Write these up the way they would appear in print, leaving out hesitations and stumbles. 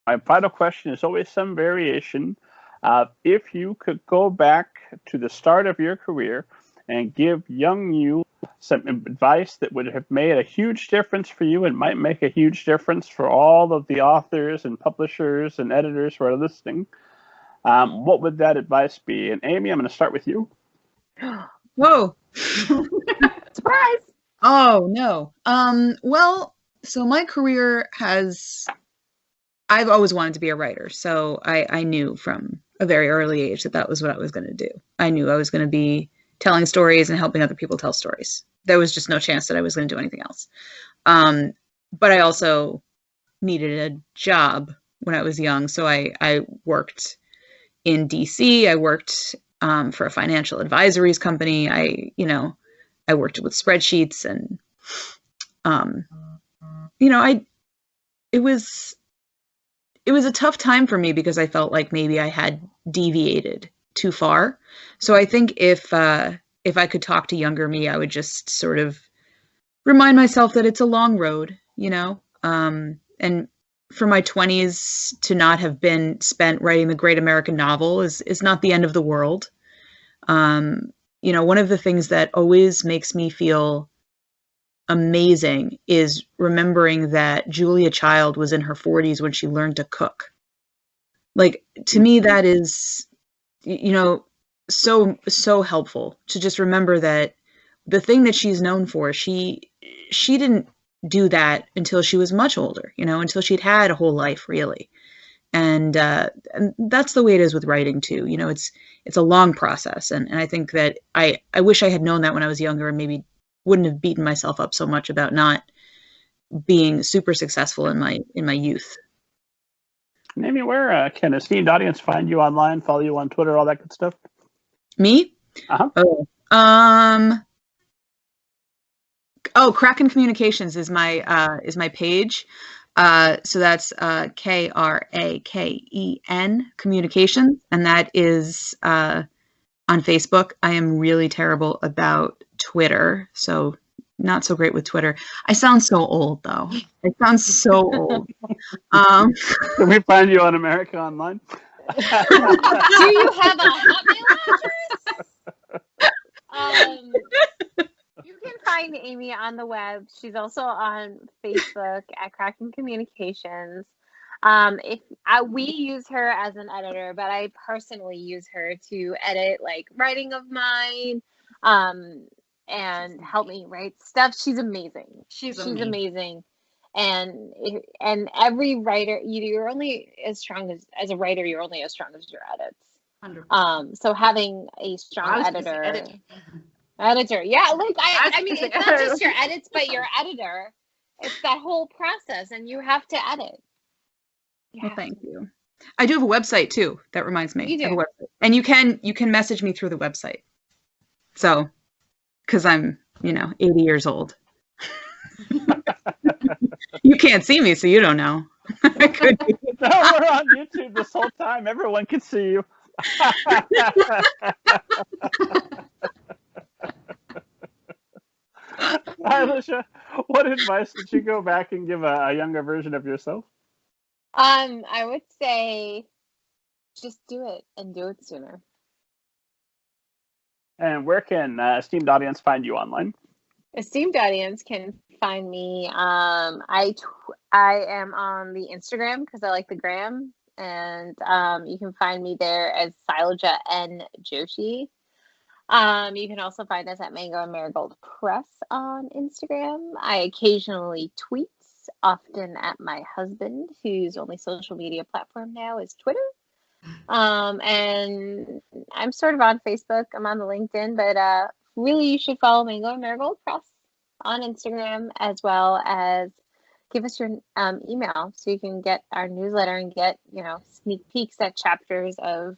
my final question is always some variation. If you could go back to the start of your career and give young you some advice that would have made a huge difference for you and might make a huge difference for all of the authors and publishers and editors who are listening, what would that advice be? And Amy, I'm going to start with you. Whoa. Surprise! Oh, no. Well, so my career I've always wanted to be a writer. So I knew from a very early age that was what I was going to do. I knew I was going to be telling stories and helping other people tell stories. There was just no chance that I was going to do anything else. But I also needed a job when I was young. So I worked in DC. I worked for a financial advisories company. I worked with spreadsheets and, it was a tough time for me because I felt like maybe I had deviated too far. So I think if I could talk to younger me, I would just sort of remind myself that it's a long road, and for my 20s to not have been spent writing the great American novel is not the end of the world. One of the things that always makes me feel amazing is remembering that Julia Child was in her 40s when she learned to cook. Like, to me, that is, so helpful to just remember that the thing that she's known for, she didn't do that until she was much older, until she'd had a whole life, really. And that's the way it is with writing too. It's a long process. And I think that I wish I had known that when I was younger and maybe wouldn't have beaten myself up so much about not being super successful in my youth. Amy, where can a esteemed audience find you online, follow you on Twitter, all that good stuff? Me? Uh-huh. Kraken Communications is my page. So that's Kraken Communications, and that is on Facebook. I am really terrible about Twitter, so not so great with Twitter. I sound so old, though. I sound so old. Can we find you on America Online? Do you have a Hotmail address? You can find Amy on the web. She's also on Facebook at Kraken Communications. We use her as an editor, but I personally use her to edit like writing of mine, and help me write stuff. She's amazing. She's amazing. And every writer, you're only as strong as a writer. You're only as strong as your edits. 100%. So having a strong editor, yeah. Like I mean, it's not just your edits, but your editor. It's that whole process, and you have to edit. Well, thank you. I do have a website too. That reminds me. You do. I have a website. And you can message me through the website. So, because I'm 80 years old. You can't see me, so you don't know. I could be. No, we're on YouTube this whole time. Everyone can see you. Alicia, what advice would you go back and give a younger version of yourself? I would say just do it and do it sooner. And where can esteemed audience find you online? Esteemed audience can find me. I am on the Instagram because I like the gram, and you can find me there as Sailaja N Joshi. You can also find us at Mango and Marigold Press on Instagram. I occasionally tweet, often at my husband, whose only social media platform now is Twitter. And I'm sort of on Facebook. I'm on the LinkedIn, but really you should follow Mango and Marigold Press on Instagram, as well as give us your email so you can get our newsletter and get, sneak peeks at chapters of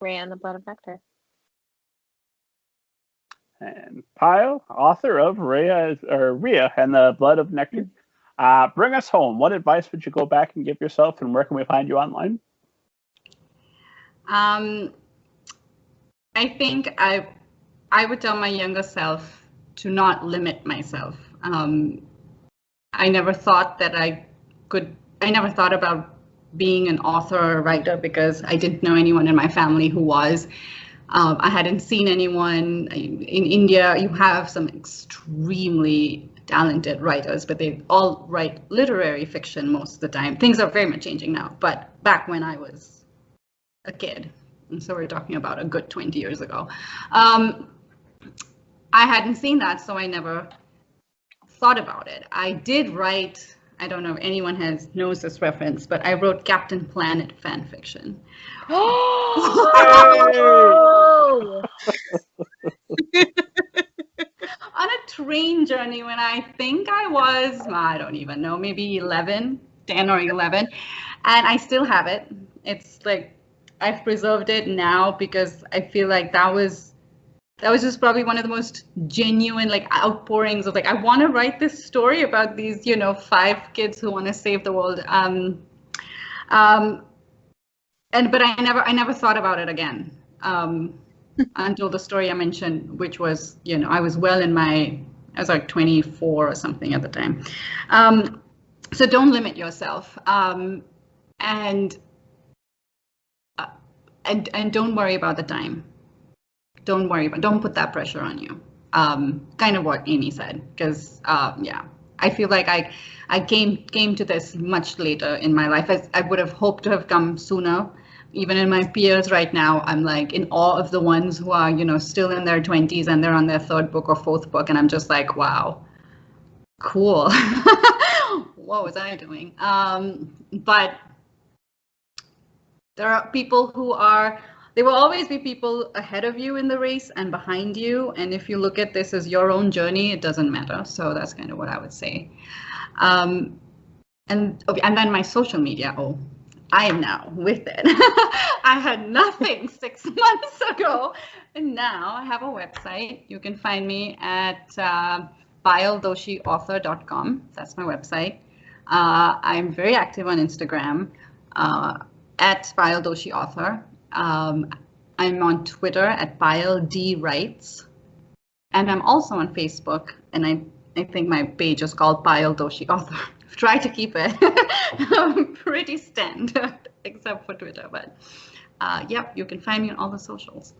Rhea and the Blood of Nectar. And Payal, author of Rhea and the Blood of Nectar. Bring us home. What advice would you go back and give yourself, and where can we find you online? I think I would tell my younger self to not limit myself. I never thought that I never thought about being an author or writer because I didn't know anyone in my family who was. I hadn't seen anyone. In India, you have some extremely talented writers, but they all write literary fiction most of the time. Things are very much changing now, but back when I was a kid, and so we're talking about a good 20 years ago, I hadn't seen that, so I never thought about it. I did write, I don't know if anyone knows this reference, but I wrote Captain Planet fan fiction. Oh! On a train journey when I think I was, I don't even know, maybe 10 or 11, and I still have it. It's like I've preserved it now because I feel like that was just probably one of the most genuine like outpourings of like, I want to write this story about these 5 kids who want to save the world. But I never thought about it again until the story I mentioned, which was, I was I was like 24 or something at the time. So don't limit yourself, and don't worry about the time. Don't put that pressure on you. Kind of what Amy said, because yeah, I feel like I came to this much later in my life. I would have hoped to have come sooner. Even in my peers right now, I'm like in awe of the ones who are, still in their 20s and they're on their 3rd book or 4th book. And I'm just like, wow, cool. What was I doing? But there are people there will always be people ahead of you in the race and behind you. And if you look at this as your own journey, it doesn't matter. So that's kind of what I would say. And then my social media. Oh, I am now with it. I had nothing 6 months ago, and now I have a website. You can find me at PayalDoshiAuthor.com. That's my website. I'm very active on Instagram at Payal Doshi Author. I'm on Twitter at Payal D Writes, and I'm also on Facebook, and I think my page is called Payal Doshi Author. Try to keep it pretty standard, except for Twitter. But yep, you can find me on all the socials.